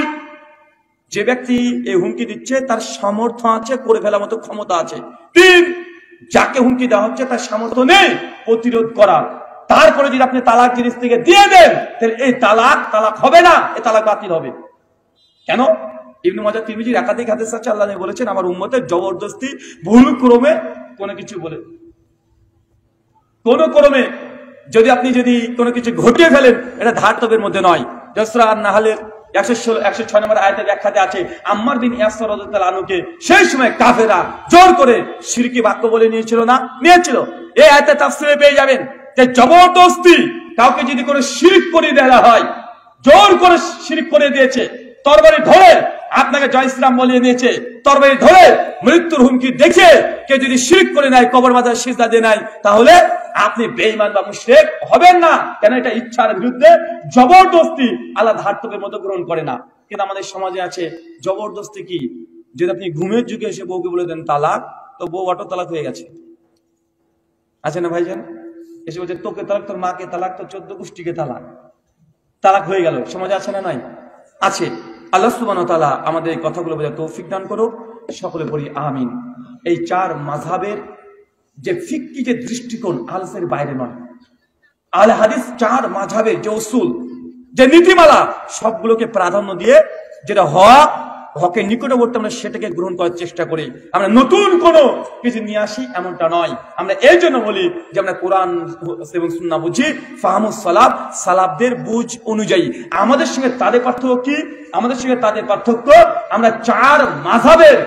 Speaker 1: যে ব্যক্তি এই হুমকি দিচ্ছে তার সামর্থ্য আছে, করে ফেলার মতো ক্ষমতা আছে। 3, যাকে হুমকি দেওয়া হচ্ছে তার সামর্থ্য নেই প্রতিরোধ করার। তারপরে যদি আপনি তালাক জিনিস থেকে দিয়ে দেন, তাহলে এই তালাক হবে না, এই তালাক বাতিল হবে। কেন? ইবনে মাজাহ তিরমিজির একাধিক হাদিস আছে, আল্লাহ নবী বলেছেন আমার উম্মতের জবরদস্তি ভুল ক্রমে কোনো কিছু বলে, কোন ক্রমে যদি আপনি কোনো কিছু ঘটিয়ে ফেলেন, এটা ধার্তব্যের মধ্যে নয়। সূরা আন-নাহলের 106 নম্বর আয়াতের ব্যাখ্যাতে আছে, আম্মার বিন ইয়াসর রাদিয়াল্লাহু আনহুকে সেই সময় কাফেররা জোর করে শিরকি বাক্য বলে নিয়েছিল। এই আয়াতে তাফসীরে পেয়ে যাবেন যে জবরদস্তি কাউকে যদি কোনো শিরক করে দেওয়া হয়, জোর করে শিরক করে দিয়েছে, তরবারি ধরে আপনাকে জয় ইসলাম বলিয়ে দিয়েছে, তরবারি ধরে মৃত্যুর হুমকি দেখে কে যদি শিরক করে নেয়, কবর মাজার সিজদা দিয়ে নেয়, তাহলে আপনি বেঈমান বা মুশরিক হবেন না। কেন? এটা ইচ্ছার বিরুদ্ধে জবরদস্তি আল্লাহ ধার্তব্যের মতো গ্রহণ করে না। কিন্তু আমাদের সমাজে আছে জবরদস্তি কি, যদি আপনি ঘুমের যুগে এসে বউকে বলে দেন তালাক, তো বউ অটো তালাক হয়ে গেছে। আছে না ভাইজান? এসে বলছে তোকে তালাক, তোর মাকে তালাক, তোর 14 গোষ্ঠীকে তালাক হয়ে গেল। সমাজে আছে না? নাই? আছে। আল্লাহ সুবহানাহু ওয়া তাআলা আমাদের এই কথাগুলো বোঝার তৌফিক দান করো, সকলে পড়ি আমিন। এই 4 মাযহাবের যে ফিকহি যে দৃষ্টিকোণ আলসের বাইরে নয়, আহলে হাদিস 4 মাযহাবের যে উসুল যে নীতিমালা সবগুলোকে প্রাধান্য দিয়ে যেটা হকের নিকটবর্তী আমরা সেটাকে গ্রহণ করার চেষ্টা করি। আমরা নতুন কোনো কিছু নিয়ে আসি এমনটা নয়। আমরা এই জন্য বলি যে আমরা কোরআন এবং সুন্নাহ বুঝি, ফাহমুস সালাফ, সালাফদের বুঝ অনুযায়ী। আমাদের সঙ্গে তাদের পার্থক্য কি? আমাদের সঙ্গে তাদের পার্থক্য, আমরা 4 মাযহাবের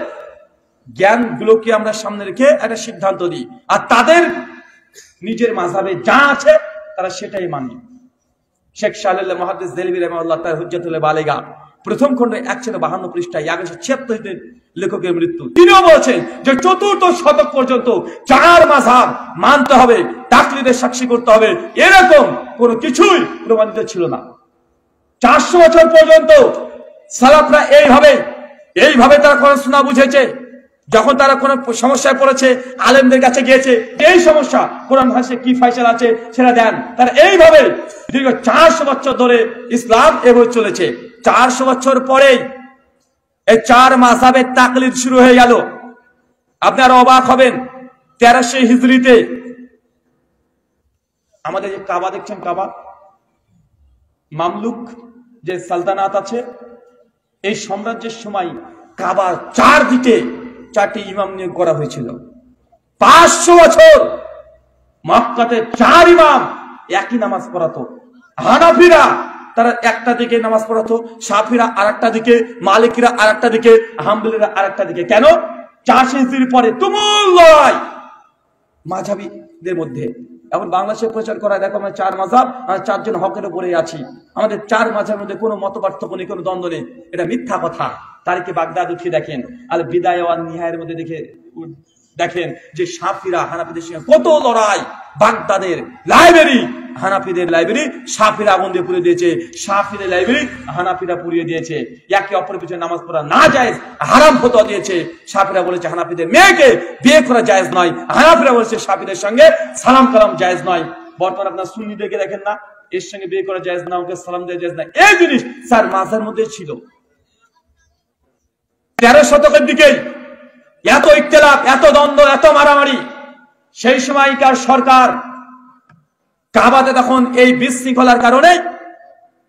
Speaker 1: জ্ঞানগুলোকে আমরা সামনে রেখে একটা সিদ্ধান্ত দিই, আর তাদের নিজের মাযহাবে যা আছে তারা সেটাই মানে। শেখ শাহরুল্লাহ মুহাদ্দিস দেলভী রাহিমাহুল্লাহ তার হুজ্জাতুল বালিগা প্রথম খণ্ডে 152 পৃষ্ঠায় 1176 লেখকের মৃত্যু, তিনিও বলছেন যে 4th শতক পর্যন্ত 4 মাযহাব মানতে হবে, তাকলিদের সাক্ষী করতে হবে, এরকম কোনো কিছুই প্রমাণিত ছিল না। 400 বছর পর্যন্ত সালাফরা এইভাবে তারা কোরআন সুন্নাহ বুঝেছে। যখন তারা কোনো সমস্যায় পড়েছে, আলেমদের কাছে গিয়েছে, এই সমস্যা কোরআন ভাষায় কি ফয়সালা আছে সেটা দেন। তারা এইভাবে দীর্ঘ 400 বছর ধরে ইসলাম এভাবে চলেছে। 400 বছর পরেই এই 4 মাযহাবের তাকলিদ শুরু হয়ে গেল। আপনারা অবাক হবেন, 1300 হিজরিতে আমাদের যে কাবা দেখছেন, কাবা মামলুক যে সালতানাত আছে, এই সাম্রাজ্যের সময় কাবার 4 দিকে 4টি ইমাম নিয়োগ করা হয়েছিল। 500 বছর মক্কাতে 4 ইমাম একই নামাজ পড়াতো। হানাফিরা তারা একটা দিকে নামাজ পড়াতো, শাফিরা আরেকটা দিকে, মালিকিরা আরেকটা দিকে, হাম্বলিরা আরেকটা দিকে। কেন? 400 হিজরির পরে তুমুল লড়াই মাযহাবিদের মধ্যে। এখন বাংলাদেশে প্রচার করা, দেখো আমরা 4 মাযহাব, আমরা 4 জন হকের উপরে আছি, আমাদের 4 মাযহাবের মধ্যে কোনো মতপার্থক্য নেই, কোনো দ্বন্দ্ব নেই। এটা মিথ্যা কথা। তারিখে বাগদাদ উঠিয়ে দেখেন, আল বিদায়া ওয়ান নিহায়ের মধ্যে দেখেন যে শাফিরা হানাফিদের সঙ্গে কত লড়াই। বাগদাদের লাইব্রেরি, হানাফিদের লাইব্রেরি শাফিরা আগুন দিয়ে পুড়িয়ে দিয়েছে, শাফিদের লাইব্রেরি হানাফিরা পুড়িয়ে দিয়েছে। একে অপরের পিছনে নামাজ পড়া না জায়েজ, হারাম ফতোয়া দিয়েছে। শাফিরা বলেছে হানাফিদের মেয়েকে বিয়ে করা জায়েজ নয়, হানাফিরা বলেছে শাফিদের সঙ্গে সালাম কালাম জায়েজ নয়। বর্তমানে আপনার সুন্নিদেরকে দেখেন না, এর সঙ্গে বিয়ে করা জায়েজ না, ওকে সালাম দেওয়া জায়েজ না, এই জিনিস স্যার মাঝের মধ্যে ছিল। 13 শতকের দিকে এত ইখতিলাফ, এত দ্বন্দ্ব, এত মারামারি, সেই সময়কার সরকার কাবাতে তখন এই বিশৃঙ্খলার কারণে,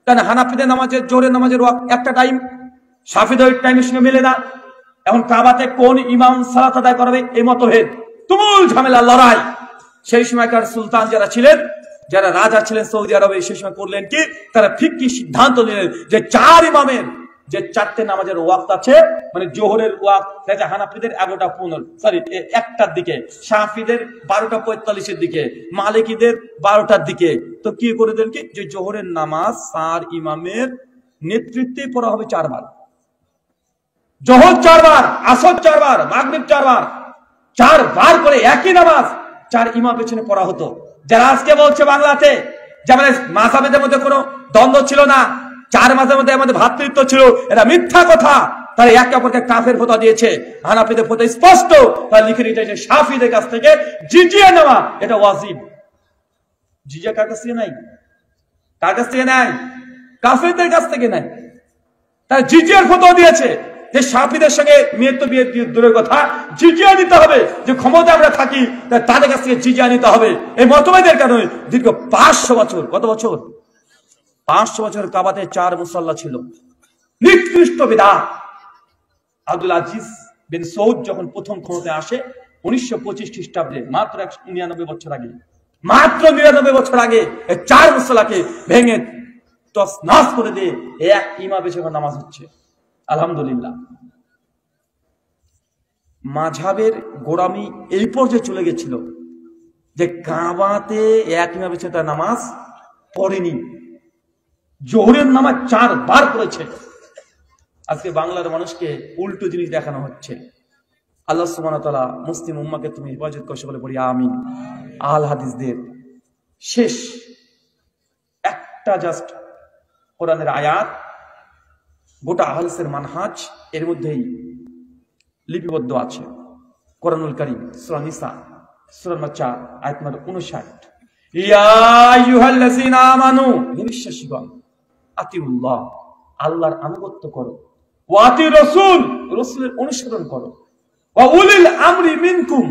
Speaker 1: কারণ হানাফিদের নামাজের, জোহরের নামাজের একটা টাইম, শাফিদের টাইমের সঙ্গে মেলে না। এখন কাবাতে কোন ইমাম সালাত আদায় করবে এই মতভেদ, তুমুল ঝামেলা, লড়াই। সেই সময়কার সুলতান যারা ছিলেন, যারা রাজা ছিলেন সৌদি আরবে, সেই সময় করলেন কি, তারা ফিকহি সিদ্ধান্ত নিলেন যে 4 ইমামের যে 4টে নামাজের ওয়াক্ত আছে, মানে জোহরের ওয়াক্ত দেখা হানাফিদের 11:15, সরি 1টার দিকে, শাফিদের 12:45-এর দিকে, মালিকিদের 12টার দিকে। তো কি করে দেন কি, যে জোহরের নামাজ 4 ইমামের নেতৃত্বে পড়া হবে 4 বার, জোহর 4 বার, আসর 4 বার, মাগরিব 4 বার, 4 বার করে একই নামাজ 4 ইমাম পেছনে পড়া হতো। যারা আজকে বলছে বাংলাতে যে আমাদের মাযহাবের মধ্যে কোনো দ্বন্দ্ব ছিল না, 4 মাসের মধ্যে আমাদের ভ্রাতৃত্ব ছিল, এটা মিথ্যা কথা। তারা একে অপরকে কাফের ফতোয়া দিয়েছে। হানাফিদের ফতোয়া স্পষ্ট, তারা লিখে রেখেছে শাফিদের কাছ থেকে জিজিয়া নেওয়া এটা ওয়াজিব। জিজিয়া কার কাছ থেকে নাই? কার কাছ থেকে নাই? কাফেরদের কাছ থেকে নাই। তারা জিজিয়ার ফতোয়া দিয়েছে যে শাফিদের সঙ্গে মেয়ের তো বিয়ে দূরের কথা, জিজিয়া নিতে হবে, যে ক্ষমতা আমরা থাকি তাদের কাছ থেকে জিজিয়া নিতে হবে। এই মতভেদের কারণে দীর্ঘ 500 বছর, কত বছর? 500 বছর কাবাতে 4 মুসাল্লা ছিল, নিকৃষ্ট বিদআত। আব্দুল আজিজ বিন সৌদ যখন প্রথম ক্ষমতায় আসে 1925 খ্রিস্টাব্দে, মাত্র 199 বছর আগে, মাত্র 99 বছর আগে, এই 4 মুসাল্লাকে ভেঙে তছনছ করে দিয়ে এক ইমাম এসে নামাজ হচ্ছে। আলহামদুলিল্লাহ। মাযহাবের গোড়ামি এই পর্যায়ে চলে গেছিল যে কাবাতে এক ইমাম এসে তার নামাজ পড়েনি, জোহরের নামাজ 4 বার পড়েছে। আজকে বাংলার মানুষকে উল্টো জিনিস দেখানো হচ্ছে। আল্লাহ সুবহানাহু ওয়া তাআলা মুসলিম উম্মাহকে তুমি হেফাজত করো, বলে পড়ি আমিন। আহলে হাদিসদের শেষ একটা জাস্ট কোরআনের আয়াত, গোটা আহলে হাদিসের মানহাজ এর মধ্যেই লিপিবদ্ধ আছে। কোরআনুল কারীম সূরা নিসা সূরা 4 আয়াত নম্বর 59, ইয়া আইয়ুহাল্লাযীনা আমানু, হে বিশ্বাসীগণ, আতিউল্লাহ, আল্লাহর আনুগত্য করো, ওয়া আতিউর রাসূল, রাসূলের অনুসরণ করো, ওয়া উলিল আমরি মিনকুম,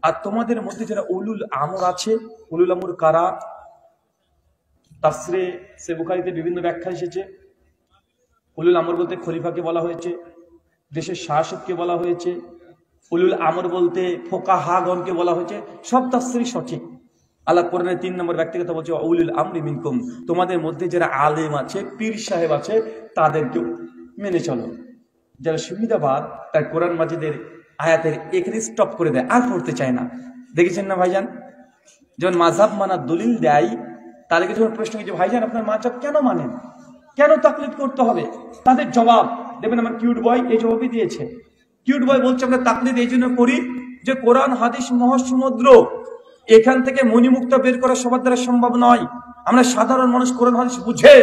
Speaker 1: আর তোমাদের মধ্যে যারা উলুল আমর আছে। উলুল আমর কারা? তাফসিরে সহিহ বুখারীতে বিভিন্ন ব্যাখ্যা এসেছে। উলুল আমর বলতে খলিফাকে বলা হয়েছে, দেশের শাসককে বলা হয়েছে। উলুল আমর বলতে ফুকাহাগণকে বলা হয়েছে। সব তাফসিরই সঠিক। আল্লাহ কোরআনের 3 নম্বর ব্যক্তিগত বলছে উলুল আমরি মিনকুম, তোমাদের মধ্যে যারা আলেম আছে, পীর সাহেব আছে, তাদেরকে মেনে চলো। যারা সুবিধাবাদ, তার কোরআন মাজিদের আয়াতের এখানে স্টপ করে দেয়, আর পড়তে চায় না। দেখেছেন না ভাইজান? যখন মাযহাব মানার দলিল দেয়, তাদেরকে যখন প্রশ্ন যে ভাইজান আপনার মাযহাব কেন মানেন, কেন তাকলিদ করতে হবে, তাদের জবাব দেবেন আমার কিউট বয় এই জবাবই দিয়েছে। কিউট বয় বলছে আমরা তাকলিদ এই জন্য করি যে কোরআন হাদিস মহাসমুদ্র, এখান থেকে মণিমুক্তা বের করা সবার দ্বারা সম্ভব নয়। আমরা সাধারণ মানুষ কোরআন হাদিস বুঝে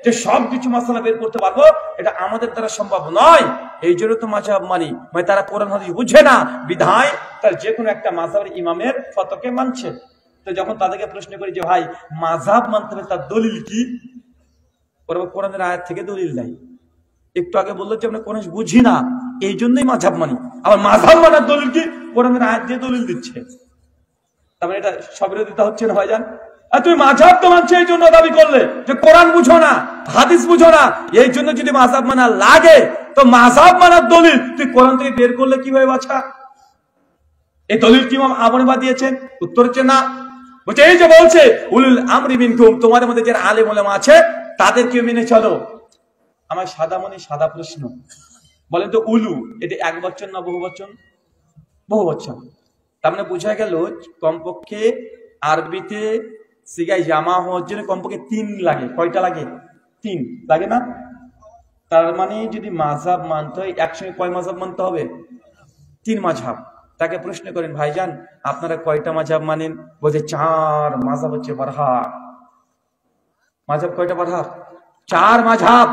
Speaker 1: যে সবকিছু মাসালা বের করতে পারবো, এটা আমাদের দ্বারা সম্ভব নয়। এই জন্য তো মাযহাব মানি, মানে তারা কোরআন হাদিস বুঝে না, বিধায় তার যে কোনো একটা মাযহাবের ইমামের ফতোয়াকে মানছে। তো যখন তাদেরকে প্রশ্ন করি যে ভাই মাযহাব মানতে হবে তার দলিল কি, ওরা কোরআনের আয়াত থেকে দলিল দেয়। একটু আগে বললো যে আমরা কোরআন বুঝি না, এই জন্যই মাযহাব মানি। আবার মাযহাব মানার দলিল কি? কোরআনের আয়াত দিয়ে দলিল দিচ্ছে। তারপরে এটা সবিরোধিতা হচ্ছে না ভাইজান? আর তুমি মাযহাব তো মানছো এই জন্য দাবি করলে যে কোরআন বুঝো না, হাদিস বুঝো না, এই জন্য যদি মাযহাব মানা লাগে, তো মাযহাব মানার দলিল তুই কোরআন থেকে বের করলে কিভাবে বাছা? এই দলিল কি ইমাম আবু হানিফা দিয়েছেন? উত্তর হচ্ছে না। বলছে এই যে বলছে উলুল আমরি মিনকুম, তোমাদের মধ্যে যারা আলেম ওলামা আছে তাদেরকে মেনে চলো। আমার সাদা মনে সাদা প্রশ্ন, বলেন তো উলু এটা এক বচন না বহু বচন? বহু বচন। তার মানে বোঝা গেল কমপক্ষে আরবিতে সিগায় জামা হওয়ার জন্য কমপক্ষে 3 লাগে। কয়টা লাগে? 3 লাগে না? তার মানে যদি মাযহাব মানতে হয়, একসঙ্গে কয় মাযহাব মানতে হবে? 3 মাযহাব। তাকে প্রশ্ন করেন ভাইজান আপনারা কয়টা মাযহাব মানেন? বলছে 4 মাযহাব হচ্ছে বারহাক। মাযহাব কয়টা বারহাক? 4 মাযহাব।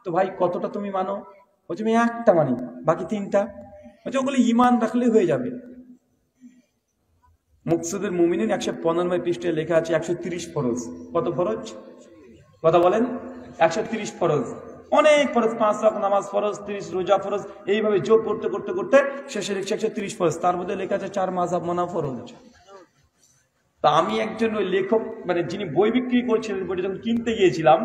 Speaker 1: তো ভাই কতটা তুমি মানো? বলছে আমি একটা মানি, বাকি 3টা। বলছে ওগুলো ঈমান রাখলে হয়ে যাবে। মুকসুদুল মুমিনিন 195 পৃষ্ঠায় লেখা আছে 130 ফরজ। কত ফরজ? কথা বলেন। 130 ফরজ, অনেক ফরজ, 5 ওয়াক্ত নামাজ ফরজ, 30 রোজা ফরজ, এইভাবে যোগ করতে করতে করতে শেষে লিখছে 130 ফরজ। তার মধ্যে লেখা আছে 4 মাযহাব মানা ফরজ। তা আমি একজন ওই লেখক, মানে যিনি বই বিক্রি করছিলেন, বইটা যখন কিনতে গিয়েছিলাম,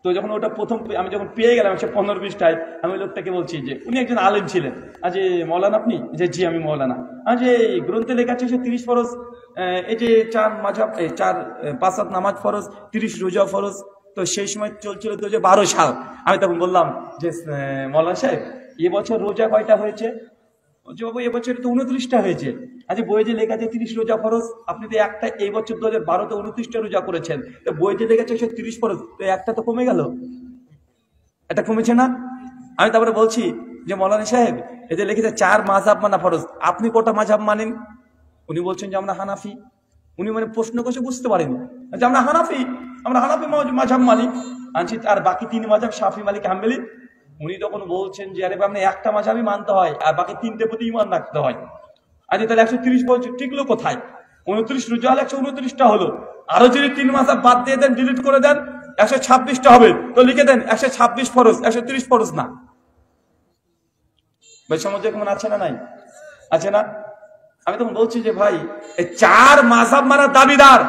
Speaker 1: তো যখন ওটা প্রথম আমি যখন পেয়ে গেলাম 115 পৃষ্ঠায়, আমি লোকটাকে বলছি যে উনি একজন আলেম ছিলেন, যে মৌলানা আপনি? যে জি আমি মৌলানা। যে গ্রন্থে লেখা আছে 30 ফরজ, এই যে 4 মাযহাব, 5 ওয়াক্ত নামাজ ফরজ, 30 রোজা ফরজ। তো সেই সময় চলছিল তো যে 12 সাল। আমি তখন বললাম যে মৌলানা সাহেব, এবছর রোজা কয়টা হয়েছে? বাবু এবছর তো 29টা হয়েছে। আচ্ছা বইয়ে যে লেখা আছে 30 রোজা ফরজ, আপনি তো একটা এই বছর 2012-তে 29টা রোজা করেছেন, তো বইয়ে যে লেখা আছে 30 ফরজ, তো একটা তো কমে গেল, এটা কমেছে না? আমি তারপরে বলছি যে মৌলানা সাহেব, এতে লিখেছে 4 মাযহাব মানা ফরজ, আপনি কটা মাযহাব মানেন? উনি বলছেন যে আমরা হানাফি। উনি মানে প্রশ্ন করছে বুঝতে পারেন যে আমরা হানাফি মাযহাব মানি। আনছি আর বাকি 3 মাযহাব শাফি, মালিক, হাম্বলি। উনি তখন বলছেন যে আরে আপনি একটা মাযহাবই মানতে হয় আর বাকি 3টে প্রতি ঈমান রাখতে হয়। আচ্ছা তাহলে 130 বলছে, টিকলো কোথায়? 29 রোজা হলে 129টা হলো, আরো যদি 3 মাযহাব বাদ দিয়ে দেন, ডিলিট করে দেন, 126টা হবে। তো লিখে দেন 126 ফরজ, 130 ফরজ না। ভাই সমাজে কেমন আছে না? নাই আছে না? আমি তখন বলছি যে ভাই, এই 4 মাযহাব মানার দাবিদার,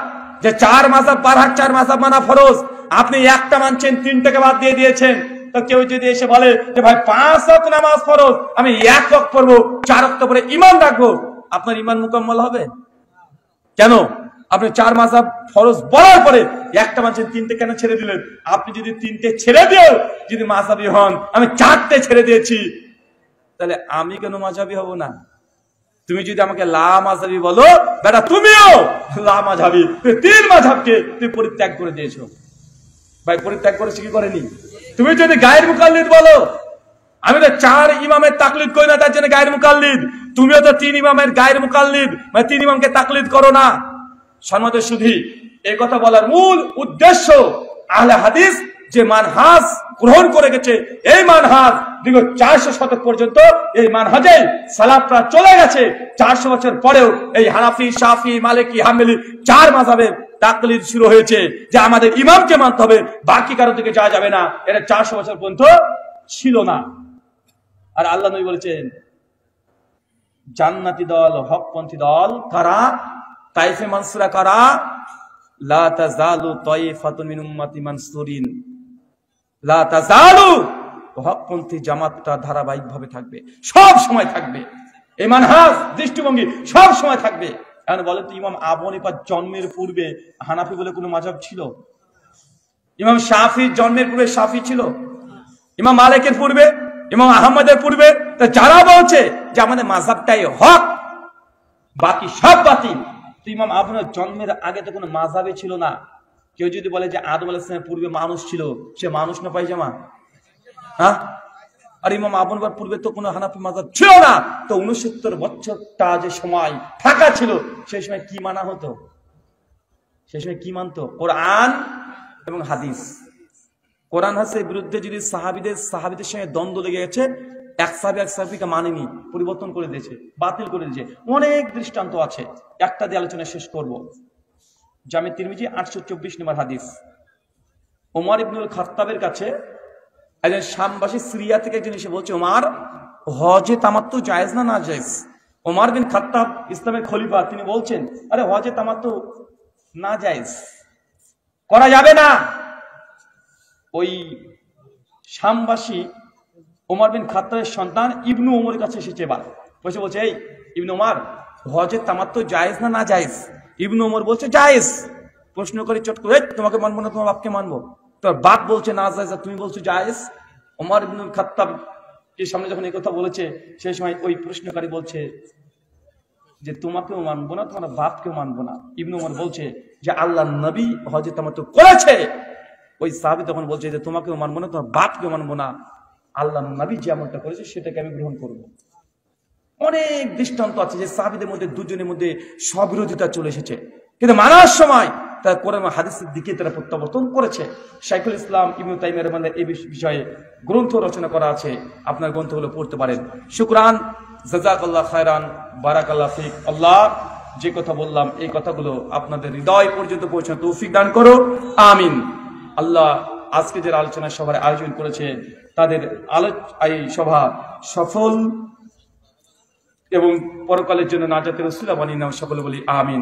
Speaker 1: যে 4 মাযহাব বারহাক 4 মাযহাব মানা ফরজ, আপনি একটা মানছেন, 3টাকে বাদ দিয়ে দিয়েছেন। তো কেউ যদি এসে বলে যে ভাই 5 ওয়াক্ত নামাজ ফরজ, আমি 1 ওয়াক্ত পড়বো, 4 ওয়াক্ত পরে ঈমান রাখবো, আপনার ঈমান মুকাম্মল হবে? কেন? আপনি 4 মাযহাব ফরজ বলার পরে একটা মানছেন, 3টে কেন ছেড়ে দিলেন? আপনি যদি 3টে ছেড়ে দিও, যদি মাযহাবী হন, আমি 4টে ছেড়ে দিয়েছি, তাহলে আমি কেন মাযহাবী হব না? তুমি যদি আমাকে লা মাযহাবী বলো, বেটা তুমিও লা মাযহাবী, 3 মাযহাবকে তুমি পরিত্যাগ করে দিয়েছো। ভাই পরিত্যাগ করেছে কি করেনি? তুমি যদি গায়ের মুকাল্লিদ বলো, আমি তো 4 ইমামের তাকলিদ করি না, তার জন্য গায়ের মুকাল্লিদ। তুমিও তো 3 ইমামের গায়ের মুকাল্লিদ, মানে 3 ইমামকে তাকলিদ করো না। সম্মানিত সুধী, এই কথা বলার মূল উদ্দেশ্য, আহলে হাদিস যে মানহাজ গ্রহণ করে গেছে, এই মানহাজ দীর্ঘ 400 শতক পর্যন্ত এই মানহাজে সালাফরা চলে গেছে। 400 বছর পরেও এই হানাফি, শাফি, মালিকি, হাম্বলি 4 মাযহাবের তাকলিদ শুরু হয়েছে, যে আমাদের ইমামকে মানতে হবে, বাকি কারো দিকে যাওয়া যাবে না। এটা 400 বছর পর্যন্ত ছিল না। আর আল্লাহ নবী বলেছেন, জান্নাতি দল, হকপন্থী দল কারা? তাইফে মানসুরা কারা? লা তাজালু তাইফাতুন মিন উম্মতি মানসুরিন, লা তাজালু, হকপন্থী জামাতটা ধারাবাহিকভাবে থাকবে, সব সময় থাকবে। এই মানহাজ, দৃষ্টিভঙ্গি সব সময় থাকবে। এখন বলেন তো, ইমাম আবু হানিফার জন্মের পূর্বে হানাফি বলে কোনো মাযহাব ছিল? ইমাম শাফির জন্মের পূর্বে শাফি ছিল? ইমাম মালিকের পূর্বে, ইমাম আহমদের পূর্বে? যারা বলছে যে আমাদের মাযহাবটাই হক, বাকি সব বাতিল, তো ইমাম আবু হানিফার জন্মের আগে তো কোনো মাযহাবই ছিল না। কেউ যদি বলে যে আদম আলাইহিস সালামের পূর্বে মানুষ ছিল, সে মানুষ না পায়জামা? হ্যাঁ? আর ইমাম আবু হানিফার পূর্বে তো কোনো হানাফি মাযহাব ছিল না। তো 69 বছরটা যে সময় ফাঁকা ছিল, সেই সময় কি মানা হতো? সেই সময় কি মানতো? কোরআন এবং হাদিস। কোরআন হাদিসের বিরুদ্ধে যদি সাহাবীদের সঙ্গে দ্বন্দ্ব লেগে গেছে, এক সাহাবীকে মানেনি, পরিবর্তন করে দিয়েছে, বাতিল করে দিয়েছে, অনেক দৃষ্টান্ত আছে। একটা দিয়ে আলোচনা শেষ করব। জামে তিরমিজি 824 নম্বর হাদিস। ওমর ইবনুল খাত্তাবের কাছে একজন শামবাসী সিরিয়া থেকে একজন এসে বলছে, ওমর, হজে তামাত্তু জায়েজ না নাজায়েজ? ওমর বিন খাত্তাব ইসলামের খলিফা, তিনি বলছেন, আরে হজে তামাত্তু নাজায়েজ, করা যাবে না। ওই শামবাসী ওমর বিন খাত্তাবের সন্তান ইবনু ওমরের কাছে এসেছে, এবার বলছে, এই ইবনু ওমর, হজে তামাত্তু জায়েজ না নাজায়েজ? ইবনু ওমর বলছে জায়েজ। প্রশ্ন করে চট করে, তোমাকে মানবো না, তোমার বাপকে মানবো? তোর বাপ বলছে না জায়েজ, তুমি বলছো জায়েজ। ওমর ইবনুল খাত্তাব এর সামনে যখন এই কথা বলেছে, সেই সময় ওই প্রশ্নকারী বলছে যে তোমাকেও মানবো না, তোমার বাপকেও মানবো না। ইবনু ওমর বলছে যে আল্লাহর নবী হজে তামাত্তু করেছে। ওই সাহাবী তখন বলছে যে তোমাকেও মানবো না, তোমার বাপকেও মানবো না, আল্লাহর নবী যে আমলটা করেছে সেটাকে আমি গ্রহণ করব। অনেক দৃষ্টান্ত আছে যে সাহাবীদের মধ্যে দুজনের মধ্যে স্ববিরোধিতা চলে এসেছে, কিন্তু মানার সময় তারা কোরআন ও হাদিসের দিকে তারা প্রত্যাবর্তন করেছে। শাইখুল ইসলাম ইবনে তাইমিয়া রহমানের এই বিষয়ে গ্রন্থ রচনা করা আছে, আপনার গ্রন্থগুলো পড়তে পারেন। শুকরান, জাযাকাল্লাহ খায়রান, বারাকাল্লাহ ফিক। আল্লাহ যে কথা বললাম এই কথাগুলো আপনাদের হৃদয় পর্যন্ত পৌঁছানো তৌফিক দান করো, আমিন। আল্লাহ আজকে যারা আলোচনা সভার আয়োজন করেছে তাদের এই সভা সফল এবং পরকালের জন্য নাজাতের উসিলা বানিয়ে নাও, সকলে বলি আমিন।